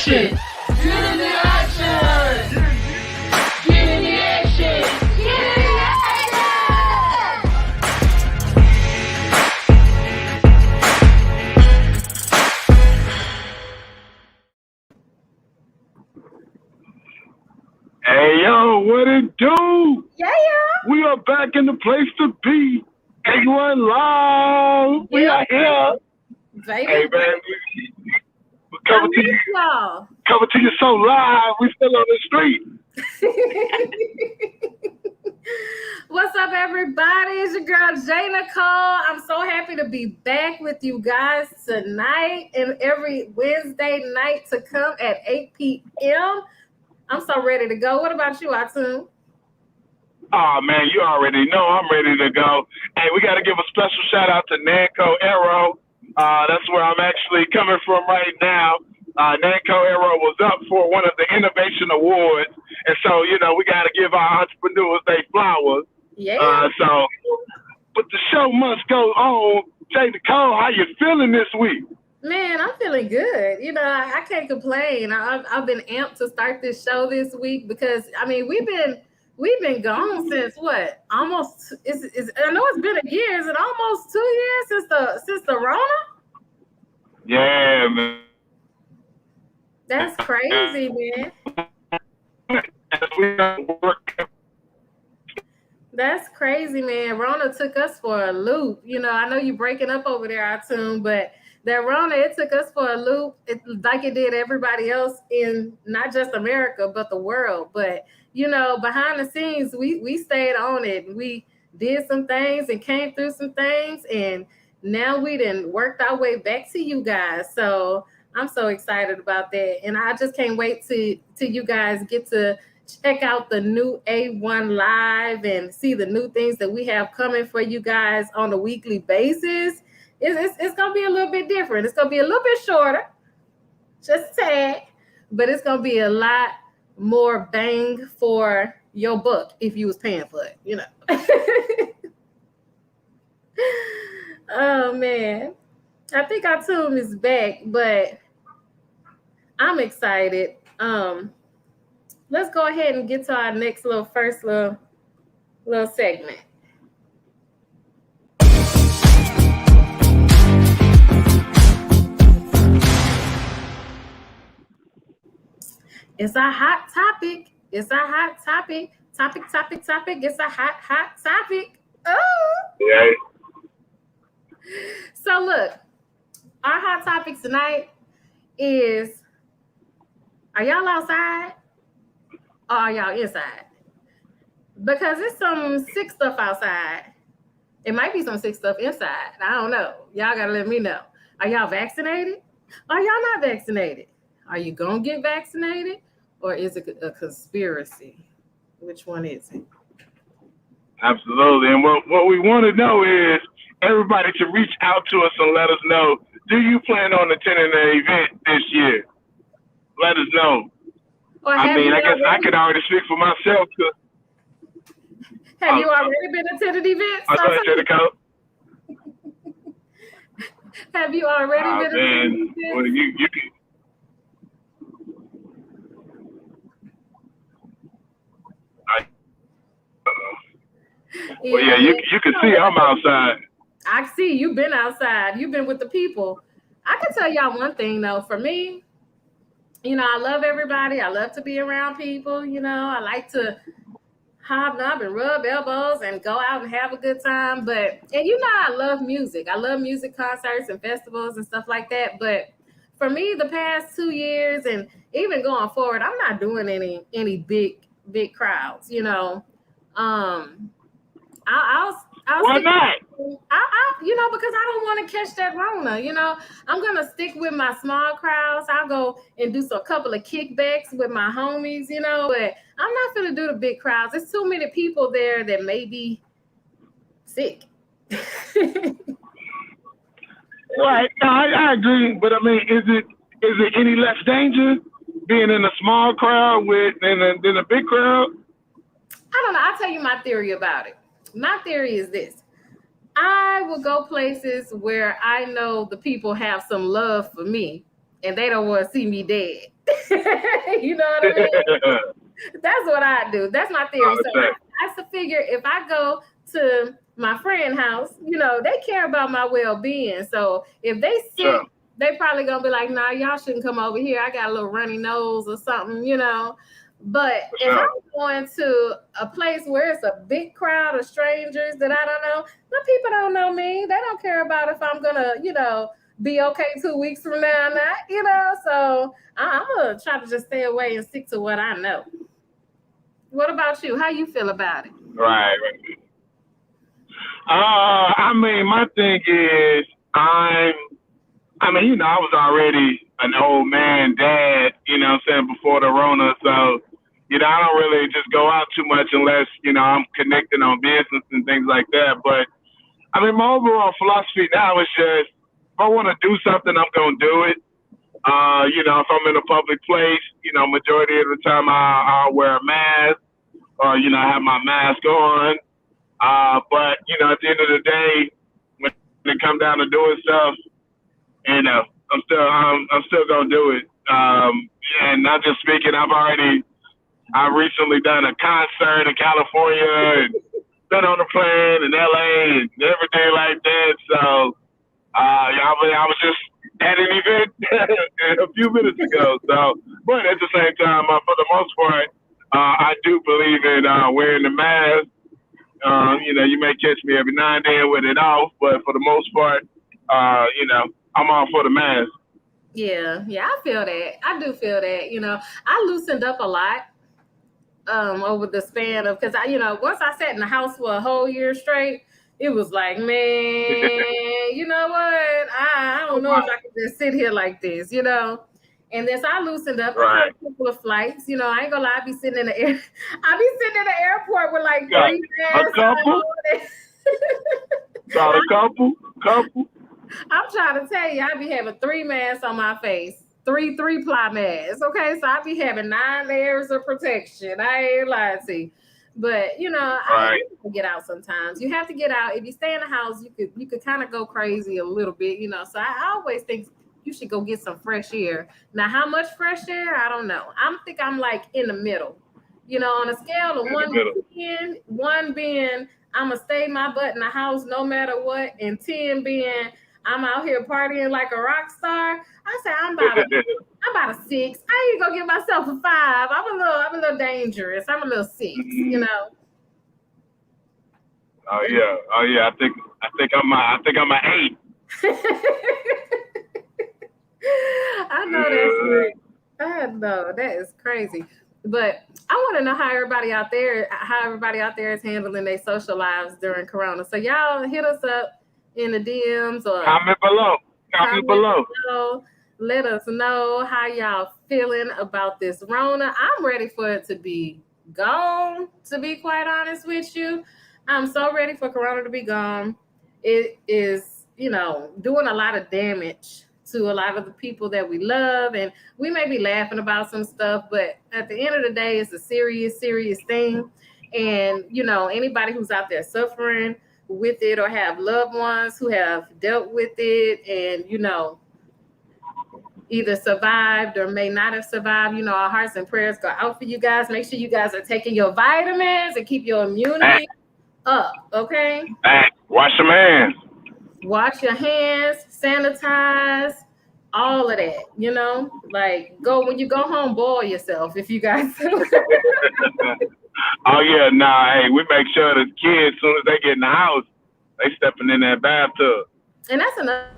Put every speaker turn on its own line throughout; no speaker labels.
action. Get in the action. Get in the action. Get in the action.
Hey, yo, what it do?
Yeah.
We are back in the place to be. A1 Live. We are here.
Baby.
Hey, man. We
I miss y'all.
coming to you so live. We still on the street.
What's up, everybody? It's your girl, Jay Nicole. I'm so happy to be back with you guys tonight and every Wednesday night to come at 8 p.m. I'm so ready to go. What about you, Atun?
Oh, man, you already know I'm ready to go. Hey, we got to give a special shout out to Nanco Aero. That's where I'm actually coming from right now. Nanco Aero was up for one of the Innovation Awards. And so, you know, we got to give our entrepreneurs their flowers.
Yeah.
But the show must go on. Jay Nicole, how you feeling this week?
Man, I'm feeling good. You know, I can't complain. I've been amped to start this show this week because, I mean, we've been gone since what? Almost. I know it's been a year. Is it almost 2 years since the Rona?
Yeah, man.
That's crazy, man. That's crazy, man. Rona took us for a loop. You know, I know you breaking up over there, Atun, but that Rona, it took us for a loop. Like it did everybody else in not just America, but the world. But, you know, behind the scenes, we stayed on it. We did some things and came through some things. And now we done worked our way back to you guys. So I'm so excited about that. And I just can't wait till you guys get to check out the new A1 Live and see the new things that we have coming for you guys on a weekly basis. It's going to be a little bit different. It's going to be a little bit shorter, just a tad, but it's going to be a lot more bang for your buck if you was paying for it, you know. Oh, man. I think Atun is back, but I'm excited. Let's go ahead and get to our next first little segment. It's a hot topic. It's a hot topic. Topic. It's a hot topic. Oh.
Yeah.
So look, our hot topic tonight is, are y'all outside or are y'all inside? Because it's some sick stuff outside. It might be some sick stuff inside. I don't know. Y'all got to let me know. Are y'all vaccinated? Are y'all not vaccinated? Are you going to get vaccinated? Or is it a conspiracy? Which one is it?
Absolutely. And what we want to know is everybody to reach out to us and let us know, do you plan on attending an event this year? Let us know. I guess I could already speak for myself.
Have you already been attending events? Have you already been attending events?
Well, you can. Well, yeah, you can see I'm outside.
I see you've been outside. You've been with the people. I can tell y'all one thing, though. For me, you know, I love everybody. I love to be around people. You know, I like to hobnob and rub elbows and go out and have a good time. And you know, I love music. I love music concerts and festivals and stuff like that. But for me, the past 2 years and even going forward, I'm not doing any big crowds. You know,
Why not?
You know, because I don't want to catch that Rona. You know, I'm gonna stick with my small crowds. I'll go and do a couple of kickbacks with my homies. You know, but I'm not gonna do the big crowds. There's too many people there that may be sick.
Right. No, I agree. But I mean, is it any less danger being in a small crowd than a big crowd?
I don't know. I'll tell you my theory about it. My theory is this. I will go places where I know the people have some love for me and they don't want to see me dead. You know what I mean? That's what I do. That's my theory. So I figure if I go to my friend's house, they care about my well-being. So if they sick, they probably gonna be like, nah, y'all shouldn't come over here. I got a little runny nose or something, But if I'm going to a place where it's a big crowd of strangers that I don't know, the people don't know me. They don't care about if I'm gonna, be okay 2 weeks from now or not, So I'm gonna try to just stay away and stick to what I know. What about you? How you feel about it?
Right. I mean, my thing is, I was already an old man, dad, before the Rona. So, I don't really just go out too much unless, I'm connected on business and things like that. But, I mean, my overall philosophy now is just, if I want to do something, I'm going to do it. If I'm in a public place, majority of the time I'll wear a mask or, I have my mask on. But, at the end of the day, when it comes down to doing stuff, I'm still gonna do it. And not just speaking, I've recently done a concert in California and been on a plane in LA and everything like that. So, I was just at an event a few minutes ago. So, but at the same time, for the most part, I do believe in wearing the mask. You may catch me every now and then with it off, but for the most part, I'm all for the mask.
Yeah, I feel that. I do feel that. I loosened up a lot over the span of, because once I sat in the house for a whole year straight, it was like, man, you know what? I don't know if I can just sit here like this, And then so I loosened up. I had a couple of flights. I ain't gonna lie, I be sitting in the airport with like 3 masks.
A couple.
I'm trying to tell you, I be having 3 masks on my face. 3-ply masks. Okay, so I be having 9 layers of protection. I ain't lying to you. But I have to get out sometimes. You have to get out. If you stay in the house, you could kind of go crazy a little bit, So I always think you should go get some fresh air. Now, how much fresh air? I don't know. I'm like in the middle. On a scale of 1 to 10, 1 being I'm gonna stay my butt in the house no matter what, and 10 being I'm out here partying like a rock star. I say I'm about a 6. I ain't gonna give myself a 5. I'm a little dangerous. I'm a little 6,
Oh yeah. I think I'm an 8.
I know that's right. I know that is crazy. But I want to know how everybody out there is handling their social lives during Corona. So y'all hit us up in the DMs or
comment below.
Let us know how y'all feeling about this Rona. I'm ready for it to be gone, to be quite honest with you. I'm so ready for Corona to be gone. It is, doing a lot of damage to a lot of the people that we love, and we may be laughing about some stuff, but at the end of the day, it's a serious, serious thing. And, anybody who's out there suffering with it or have loved ones who have dealt with it and, either survived or may not have survived, our hearts and prayers go out for you guys. Make sure you guys are taking your vitamins and keep your immunity up, okay?
Wash your hands.
Wash your hands, sanitize, all of that, like when you go home, boil yourself if you guys.
Oh yeah, hey, we make sure the kids, as soon as they get in the house, they stepping in that bathtub.
And that's another.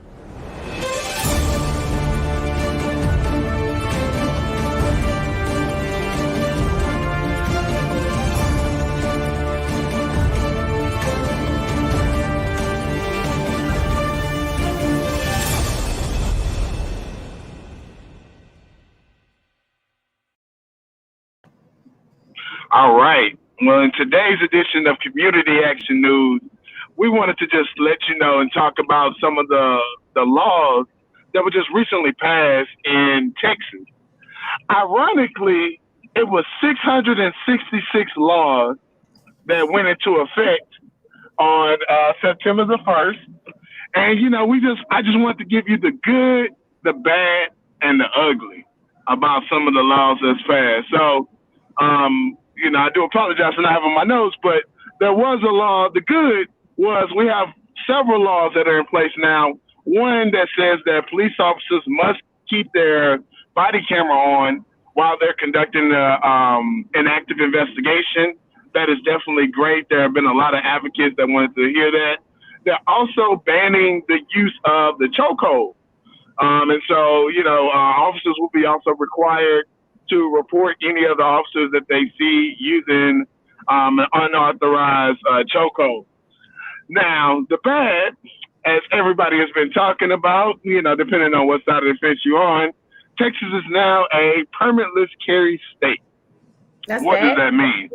All right. Well, in today's edition of Community Action News, we wanted to just let you know and talk about some of the laws that were just recently passed in Texas. Ironically, it was 666 laws that went into effect on September the 1st. And, I just wanted to give you the good, the bad, and the ugly. about some of the laws that's passed. So, I do apologize for not having my notes, but there was a law. The good was we have several laws that are in place now. One that says that police officers must keep their body camera on while they're conducting an active investigation. That is definitely great. There have been a lot of advocates that wanted to hear that. They're also banning the use of the chokehold. And so, officers will be also required to report any of the officers that they see using an unauthorized chokehold. Now, the bad, as everybody has been talking about, depending on what side of the fence you're on, Texas is now a permitless carry state.
That's
What does
bad.
that mean?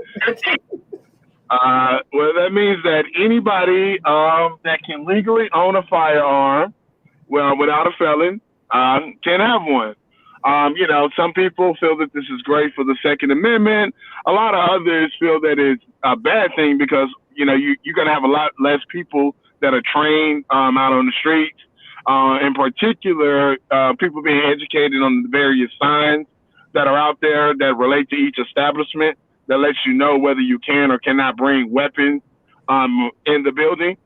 Well, that means that anybody that can legally own a firearm, well, without a felon, can have one. Some people feel that this is great for the Second Amendment. A lot of others feel that it's a bad thing because, you're going to have a lot less people that are trained out on the streets. In particular, people being educated on the various signs that are out there that relate to each establishment that lets you know whether you can or cannot bring weapons in the building.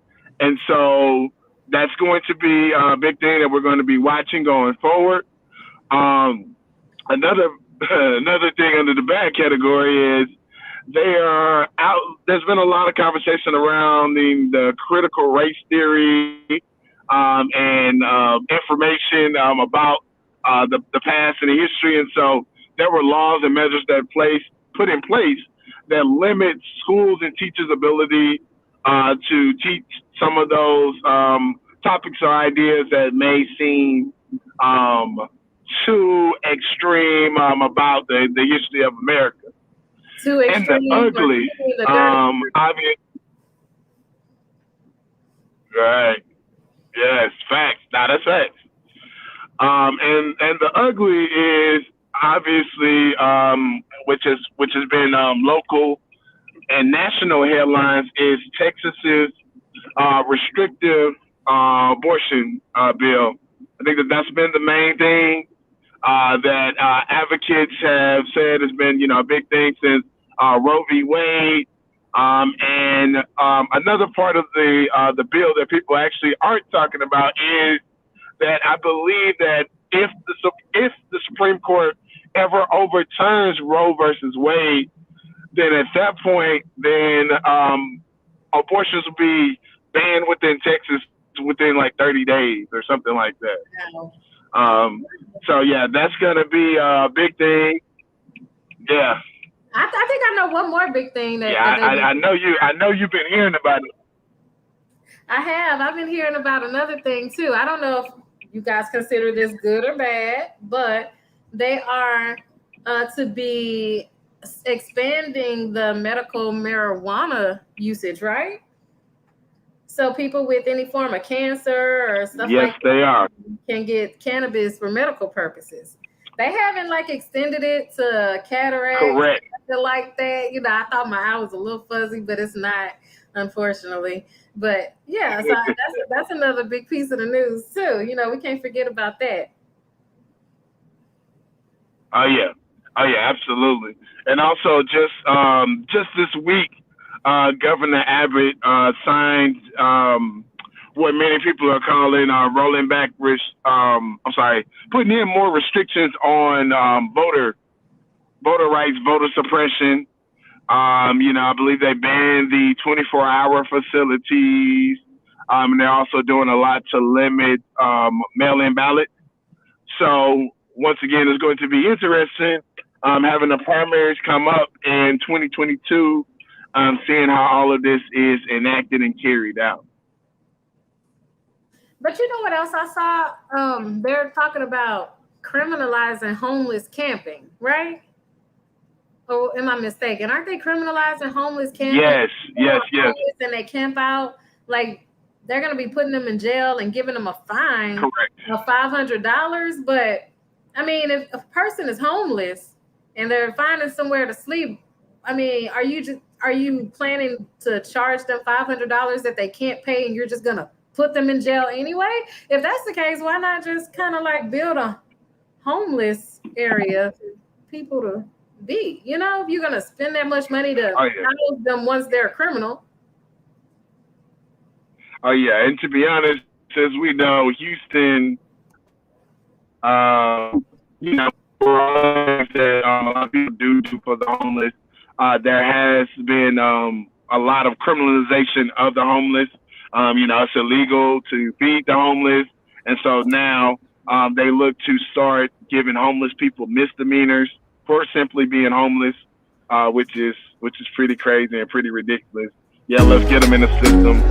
And so that's going to be a big thing that we're going to be watching going forward. Another thing under the bad category is they are out. There's been a lot of conversation around the critical race theory and information about the past and the history. And so there were laws and measures that put in place that limit schools and teachers' ability to teach some of those topics or ideas that may seem too extreme about the history of America.
Too
And the
extreme.
ugly, obvious. Right. Yes, facts. Now that's facts. And the ugly is obviously, which has been local and national headlines, is Texas's restrictive abortion bill. I think that's been the main thing that advocates have said has been, a big thing since Roe v. Wade. And another part of the bill that people actually aren't talking about is that I believe that if the Supreme Court ever overturns Roe versus Wade, then at that point, abortions will be banned within Texas within like 30 days or something like that.
Wow.
So yeah, that's gonna be a big thing. Yeah.
I think I know one more big thing that.
Yeah,
that
I know you. I know you've been hearing about it.
I have. I've been hearing about another thing too. I don't know if you guys consider this good or bad, but they are to be expanding the medical marijuana usage, right? So people with any form of cancer or stuff
Yes,
like
they are.
can get cannabis for medical purposes. They haven't extended it to cataracts,
Correct.
something like that. I thought my eye was a little fuzzy, but it's not, unfortunately. But yeah, so that's another big piece of the news too. We can't forget about that.
Oh yeah, absolutely. And also, just this week, Governor Abbott signed what many people are calling rolling back putting in more restrictions on voter rights, voter suppression. I believe they banned the 24-hour facilities. And they're also doing a lot to limit mail-in ballots. So once again, it's going to be interesting having the primaries come up in 2022, seeing how all of this is enacted and carried out.
But you know what else I saw? They're talking about criminalizing homeless camping, right? Or am I mistaken? Aren't they criminalizing homeless camping?
Yes.
And they camp out, they're going to be putting them in jail and giving them a fine
Correct.
of $500. But I mean, if a person is homeless and they're finding somewhere to sleep, I mean, are you planning to charge them $500 that they can't pay, and you're just going to put them in jail anyway? If that's the case, why not just kind of build a homeless area for people to be. You know, if you're gonna spend that much money to
Oh yeah.
house them once they're a criminal.
Oh yeah. And to be honest, as we know, Houston, you know, for all the things that a lot of people do for the homeless, there has been a lot of criminalization of the homeless. You know, it's illegal to feed the homeless, and so now they look to start giving homeless people misdemeanors for simply being homeless, which is pretty crazy and pretty ridiculous. Yeah, let's get them in the system.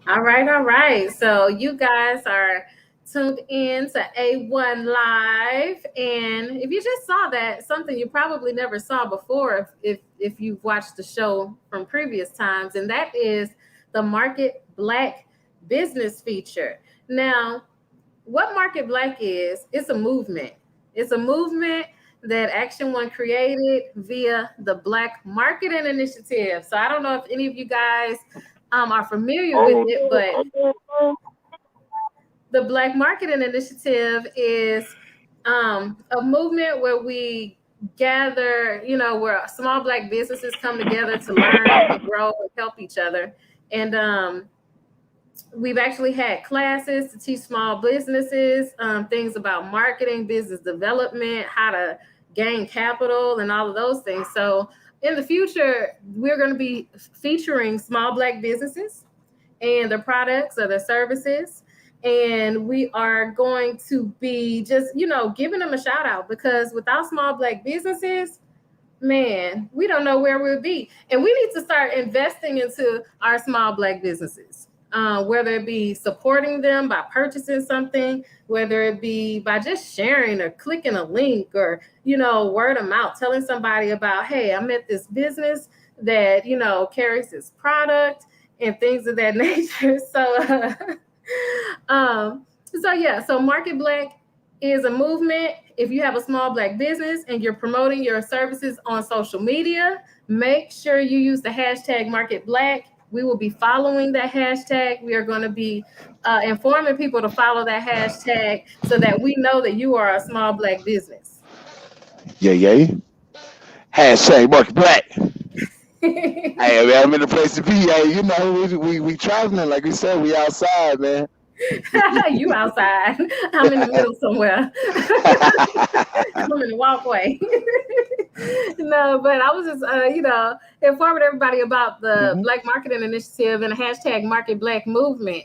All right, all right. So you guys are tuned in to A1 Live. And if you just saw that, something you probably never saw before if you've watched the show from previous times, and that is the Market Black business feature. Now, what Market Black is, it's a movement. It's a movement that Action One created via the Black Marketing Initiative. So I don't know if any of you guys are familiar with
Oh,
it, but the Black Marketing Initiative is a movement where we gather, you know, where small Black businesses come together to learn and grow and help each other. And we've actually had classes to teach small businesses things about marketing, business development, how to gain capital, and all of those things. So in the future, we're going to be featuring small Black businesses and their products or their services. And we are going to be just, you know, giving them a shout out, because without small Black businesses, man, we don't know where we'll be. And we need to start investing into our small Black businesses, whether it be supporting them by purchasing something, whether it be by just sharing or clicking a link, or, you know, word of mouth, telling somebody about, hey, I'm at this business that, you know, carries this product and things of that nature. So yeah, so Market Black is a movement. If you have a small Black business and you're promoting your services on social media, make sure you use the hashtag Market Black. We will be following that hashtag. We are going to be informing people to follow that hashtag so that we know that you are a small Black business.
Yeah, yeah. Hashtag Market Black. Hey, man, I'm in the place to be. Hey, you know, we traveling, like we said, we outside, man.
You outside. I'm in the middle somewhere. I'm in the walkway. No, but I was just, you know, informing everybody about the
Mhm.
Black Marketing Initiative and the hashtag Market Black movement.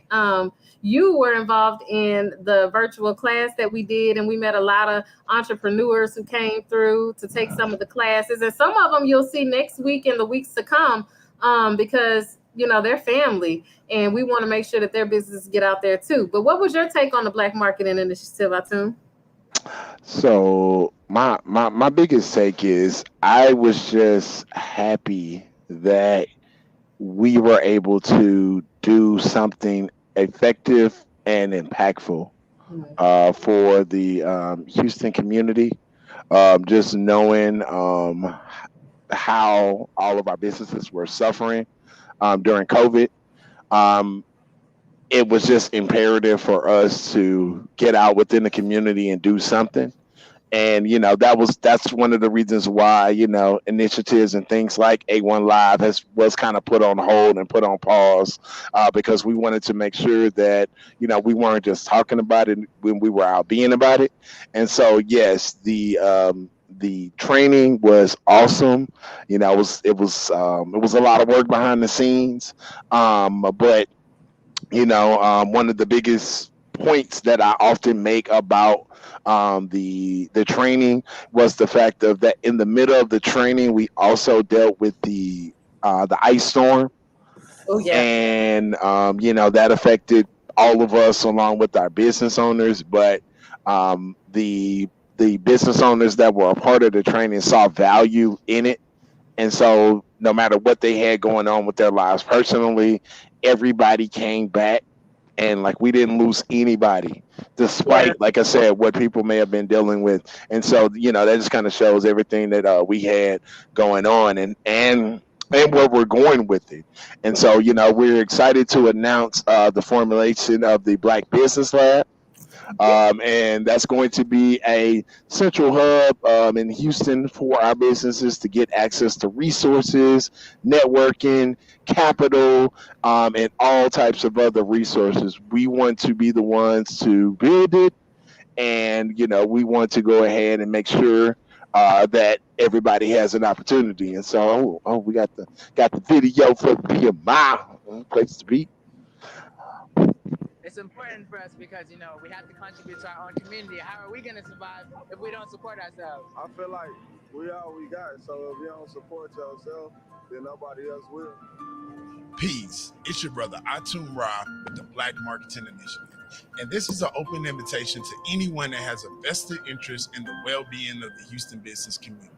You were involved in the virtual class that we did, and we met a lot of entrepreneurs who came through to take some of the classes, and some of them you'll see next week and the weeks to come, because you know they're family, and we want to make sure that their businesses get out there too. But what was your take on the Black Marketing Initiative, Atum?
So my biggest take is I was just happy that we were able to do something effective and impactful for the Houston community. Just knowing how all of our businesses were suffering during COVID. Um, it was just imperative for us to get out within the community and do something. And that's one of the reasons why initiatives and things like A1 Live has was kind of put on hold and put on pause, because we wanted to make sure that we weren't just talking about it when we were out being about it. And so yes, the training was awesome. It was a lot of work behind the scenes, but one of the biggest points that I often make about the training was the fact of that in the middle of the training we also dealt with the ice storm,
Oh yeah.
and that affected all of us along with our business owners. But the business owners that were a part of the training saw value in it, and so no matter what they had going on with their lives personally, everybody came back, and like we didn't lose anybody
Yeah.
despite, like I said, what people may have been dealing with. And so that just kind of shows everything that we had going on. And and where we're going with it. And so, we're excited to announce the formulation of the Black Business Lab. And that's going to be a central hub in Houston for our businesses to get access to resources, networking, capital, and all types of other resources. We want to be the ones to build it, and we want to go ahead and make sure that everybody has an opportunity. And so, we got the video for BMI place to be.
It's important for us because, we have to contribute to our own community. How are we going to survive if we don't support ourselves?
I feel like we all we got. So if you don't support yourself, then nobody else will.
Peace. It's your brother Atum Ra with the Black Marketing Initiative. And this is an open invitation to anyone that has a vested interest in the well-being of the Houston business community.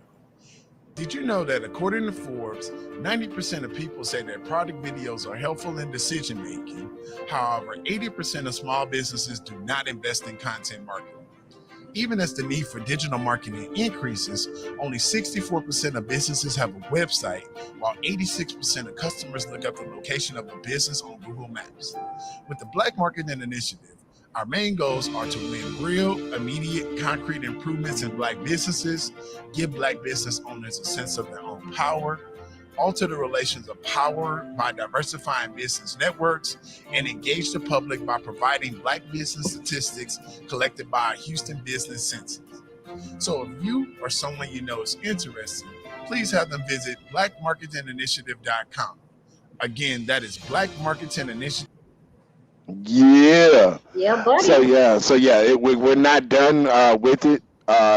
Did you know that according to Forbes, 90% of people say that product videos are helpful in decision making? However, 80% of small businesses do not invest in content marketing. Even as the need for digital marketing increases, only 64% of businesses have a website, while 86% of customers look up the location of a business on Google Maps. With the Black Marketing Initiative, our main goals are to win real, immediate, concrete improvements in Black businesses, give Black business owners a sense of their own power, alter the relations of power by diversifying business networks, and engage the public by providing Black business statistics collected by our Houston Business Census. So if you or someone you know is interested, please have them visit blackmarketinginitiative.com. Again, that is Black Marketing
Yeah.
Yeah, buddy.
We're not done with it.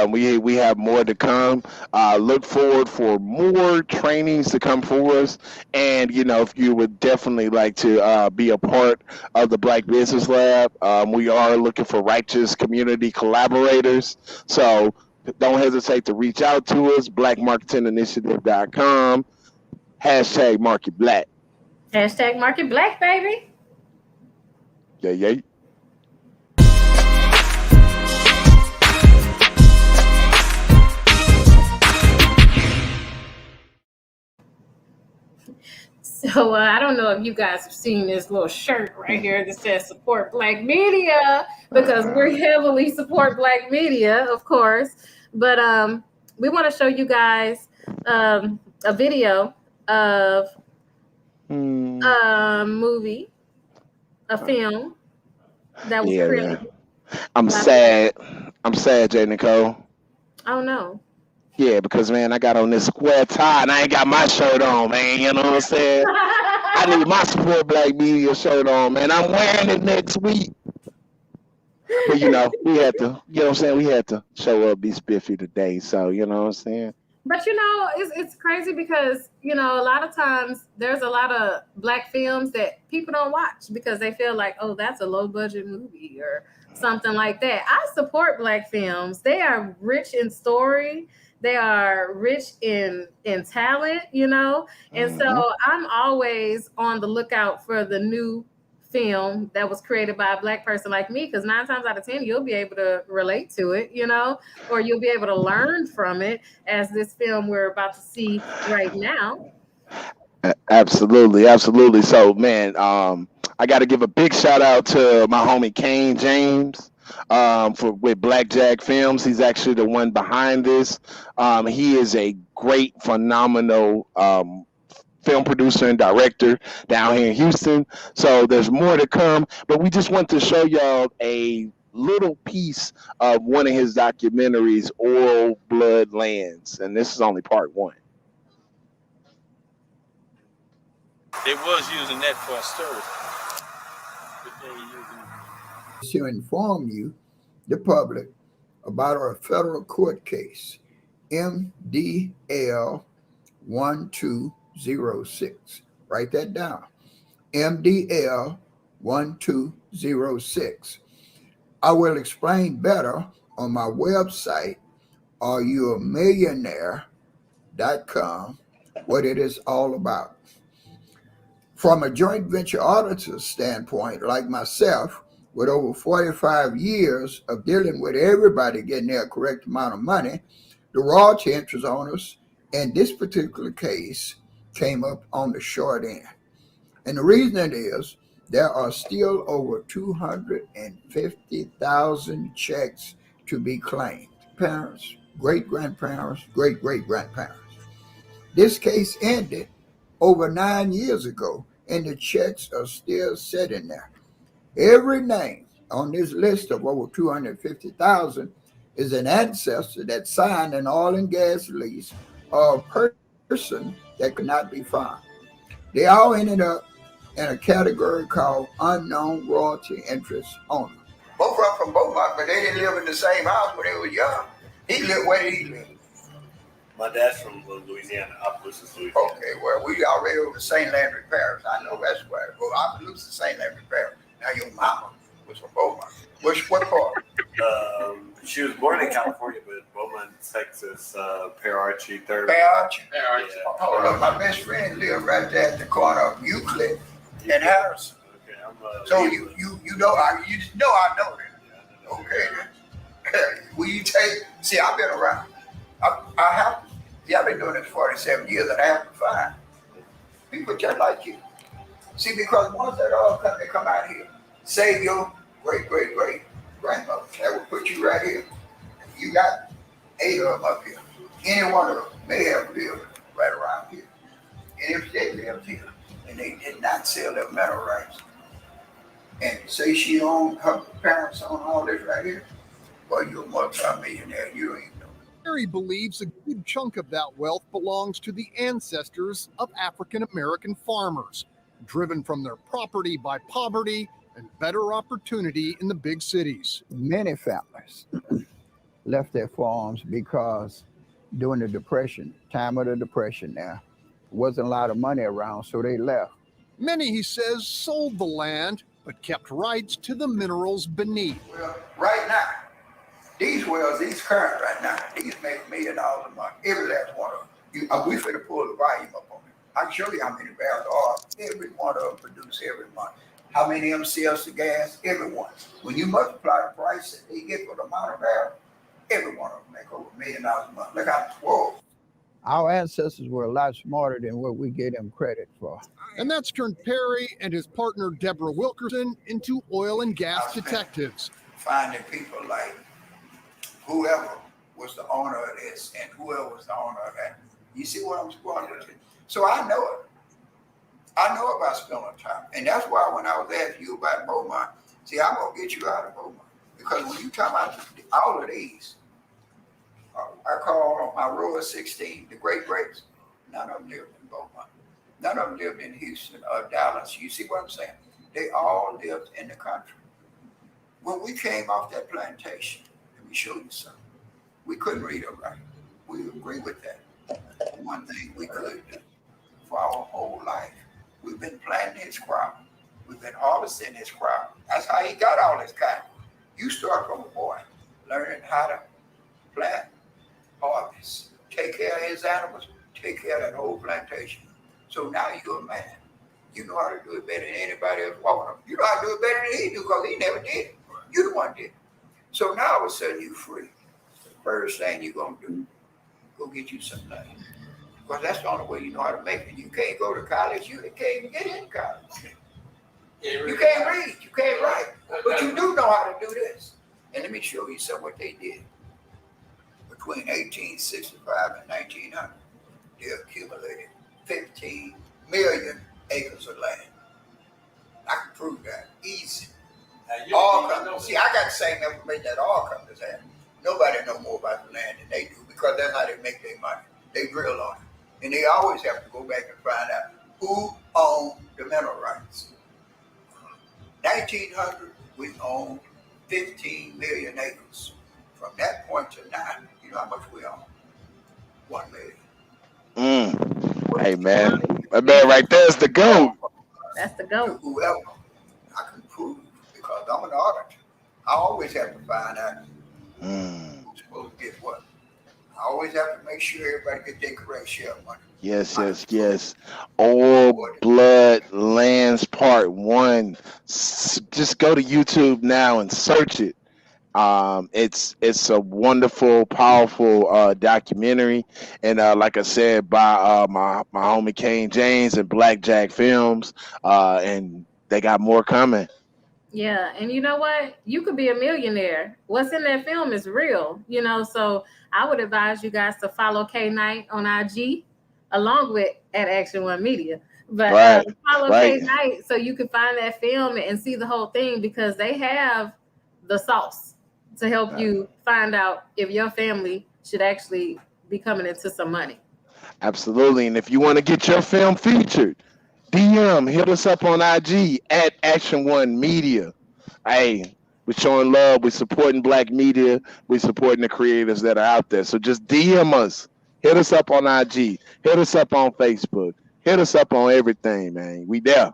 We have more to come. Look forward for more trainings to come for us. And if you would definitely like to be a part of the Black Business Lab, we are looking for righteous community collaborators. So don't hesitate to reach out to us. blackmarketinginitiative.com. #MarketBlack.
#MarketBlack, baby.
Yeah.
So I don't know if you guys have seen this little shirt right here that says support Black media, because we heavily support Black media, of course. But we want to show you guys a video of a movie, a film that was created.
Man. I'm sad, J. Nicole.
Oh no.
Yeah, because man, I got on this square tie and I ain't got my shirt on, man. You know what I'm saying? I need my support Black media shirt on, man. I'm wearing it next week. But we had to, we had to show up, be spiffy today. So, you know what I'm saying?
But it's crazy because a lot of times there's a lot of Black films that people don't watch because they feel like, oh, that's a low budget movie or something like that. I support Black films. They are rich in story. They are rich in talent, and so I'm always on the lookout for the new film that was created by a Black person like me, because 9 times out of 10 you'll be able to relate to it, or you'll be able to learn from it, as this film we're about to see right now.
Absolutely. So, man, I got to give a big shout out to my homie Kane James with Blackjack Films. He's actually the one behind this. He is a great, phenomenal film producer and director down here in Houston. So there's more to come, but we just want to show y'all a little piece of one of his documentaries, Oil Blood Lands, and this is only part 1.
They was using that for a story.
To inform you, the public, about our federal court case, MDL 1206. Write that down. MDL 1206. I will explain better on my website, areyouamillionaire.com, what it is all about. From a joint venture auditor standpoint, like myself, with over 45 years of dealing with everybody getting their correct amount of money, the royalty interest owners in this particular case came up on the short end. And the reason it is, there are still over 250,000 checks to be claimed. Parents, great-grandparents, great-great-grandparents. This case ended over 9 years ago, and the checks are still sitting there. Every name on this list of over 250,000 is an ancestor that signed an oil and gas lease or a person that could not be found. They all ended up in a category called unknown royalty interest owner. Both of them from Beaumont, but they didn't live in the same house when they were young. He lived where did he live?
My dad's from Louisiana, Opelousas, Louisiana.
Okay, well, we already over St. Landry Parish. I know that's where. Well, Opelousas, St. Landry Parish. Now your mama was from Beaumont. What part?
She was born in California, but Beaumont, Texas, Baaaaaccckkk, third.
Baaaaaccckkk.
Yeah.
Oh, look, my best friend lived right there at the corner of Euclid and Harrison.
Okay,
So you know I know that. Okay. Will you take? See, I've been around. I have. See, I've been doing this 47 years, and I have to find people just like you. See, because once that oil company come out here, save your great-great-great-grandmother, that will put you right here. You got 8 of them up here. Any one of them may have lived right around here. And if they lived here, and they did not sell their mineral rights, and say she owned, her parents own all this right here, well, you're a multi-millionaire. You ain't know.
Terry believes a good chunk of that wealth belongs to the ancestors of African-American farmers, driven from their property by poverty and better opportunity in the big cities.
Many families left their farms because during the Depression, time of the Depression now, wasn't a lot of money around, so they left.
Many, he says, sold the land, but kept rights to the minerals beneath.
Well, right now, these wells, these current right now, these make $1 million a month. Every last one of them. We finna pull the volume up on it. I can show you how many barrels there are. Every one of them produce every month. How many of them sells the gas? Every one. When you multiply the price that they get for the amount of barrels, every one of them make over $1 million a month. Look how whoa. Our ancestors were a lot smarter than what we gave them credit for.
And that's turned Perry and his partner Deborah Wilkerson into oil and gas detectives. Finding people like whoever was the owner of this and whoever was the owner of that. You see what I'm going with it? So I know it. I know about spilling time. And that's why when I was asking you about Beaumont, see, I'm going to get you out of Beaumont. Because when you come out all of these, I call on my row of 16, the great greats, none of them lived in Beaumont. None of them lived in Houston or Dallas. You see what I'm saying? They all lived in the country. When we came off that plantation, let me show you something. We couldn't read or write. We agree with that. One thing we could do for our whole life, we've been planting his crop. We've been harvesting his crop. That's how he got all his cotton. You start from a boy, learning how to plant, harvest, take care of his animals, take care of that whole plantation. So now you're a man. You know how to do it better than anybody else walking up. You know how to do it better than he do because he never did it. You the one did it. So now all of a sudden you're free. The first thing you're going to do, go get you some money. Because that's the only way you know how to make it. You can't go to college. You can't even get in college. You can't read. You can't write. But you do know how to do this. And let me show you some of what they did. Between 1865 and 1900, they accumulated 15 million acres of land. I can prove that. Easy. All companies. See, I got the same information that all companies have. Nobody know more about the land than they do because that's how they make their money. They drill on it. And they always have to go back and find out who owned the mineral rights. 1900, we owned 15 million acres. From that point to now, you know how much we own? 1 million.
Hey, man. That man right there is the GOAT.
That's the GOAT.
Whoever, I can prove because I'm an auditor. I always have to find out who's supposed to get what. I always have to make sure everybody gets their correct share of money.
Yes. Oil, Blood, Lands Part 1. Just go to YouTube now and search it. It's a wonderful, powerful documentary, and like I said, by my homie Kane James and Blackjack Films, and they got more coming.
Yeah, and you know what? You could be a millionaire. What's in that film is real, So I would advise you guys to follow K Knight on IG, along with at Action One Media. But
Right,
follow K
right.
Knight so you can find that film and see the whole thing, because they have the sauce to help you find out if your family should actually be coming into some money.
Absolutely. And if you want to get your film featured, hit us up on IG at Action One Media. Hey, we're showing love. We're supporting Black media. We're supporting the creators that are out there. So just DM us. Hit us up on IG. Hit us up on Facebook. Hit us up on everything, man. We there.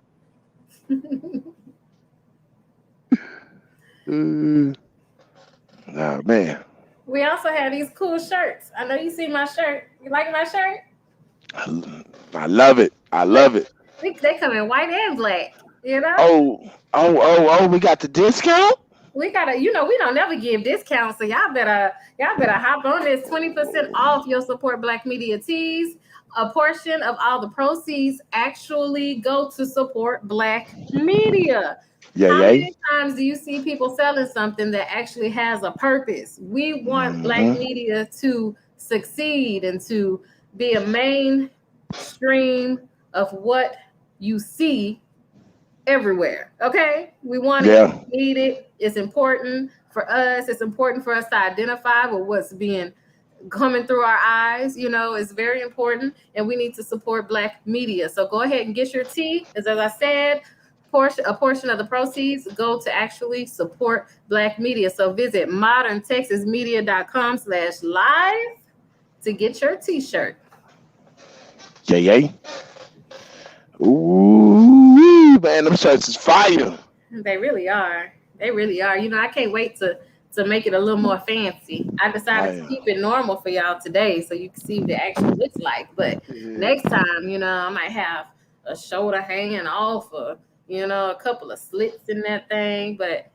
Oh, man.
We also have these cool shirts. I know you see my shirt. You like my shirt?
I love it. I love it.
They come in white and black,
Oh, we got the discount?
We gotta, we don't never give discounts, so y'all better hop on this. 20% off your support Black media tees. A portion of all the proceeds actually go to support Black media.
Yeah,
How
yeah.
many times do you see people selling something that actually has a purpose? We want Black media to succeed and to be a mainstream of what you see everywhere. Okay, we want it, we need it. It's important for us. It's important for us to identify with what's being coming through our eyes. It's very important, and we need to support Black media. So go ahead and get your tea. As I said, a portion of the proceeds go to actually support Black media. So visit moderntexasmedia.com/live to get your t-shirt.
Yeah. Ooh, man, them shirts is fire.
They really are. I can't wait to make it a little more fancy. I decided to keep it normal for y'all today so you can see what it actually looks like. But next time, I might have a shoulder hanging off, or a couple of slits in that thing, but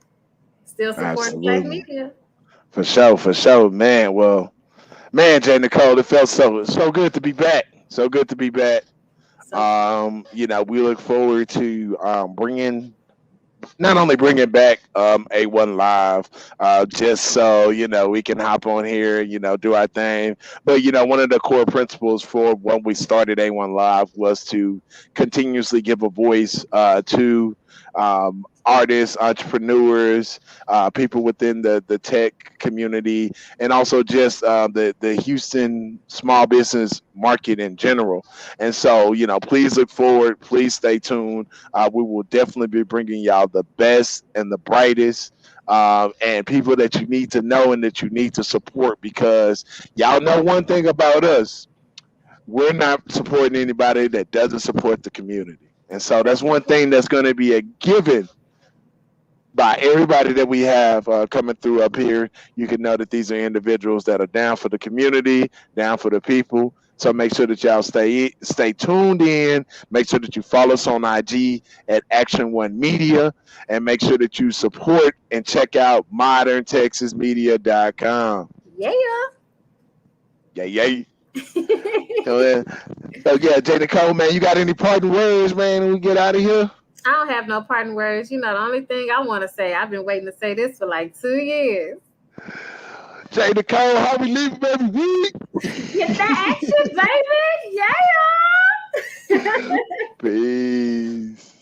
still support Black media.
For sure, man. Well, man, J. Nicole, it felt so good to be back. So good to be back. We look forward to not only bringing back A1 Live, just so we can hop on here, do our thing. But one of the core principles for when we started A1 Live was to continuously give a voice to artists, entrepreneurs, people within the tech community, and also just the Houston small business market in general. And so, please look forward. Please stay tuned. We will definitely be bringing y'all the best and the brightest and people that you need to know and that you need to support, because y'all know one thing about us. We're not supporting anybody that doesn't support the community. And so that's one thing that's going to be a given by everybody that we have coming through up here. You can know that these are individuals that are down for the community, down for the people. So make sure that y'all stay tuned in. Make sure that you follow us on IG at Action One Media, and make sure that you support and check out moderntexasmedia.com.
Yeah.
So yeah, J. Nicole, man, you got any parting words, man, when we get out of here?
I don't have no parting words. The only thing I want to say, I've been waiting to say this for like 2 years.
J. Nicole, how we live every week?
Get that action, baby. Yeah.
Peace.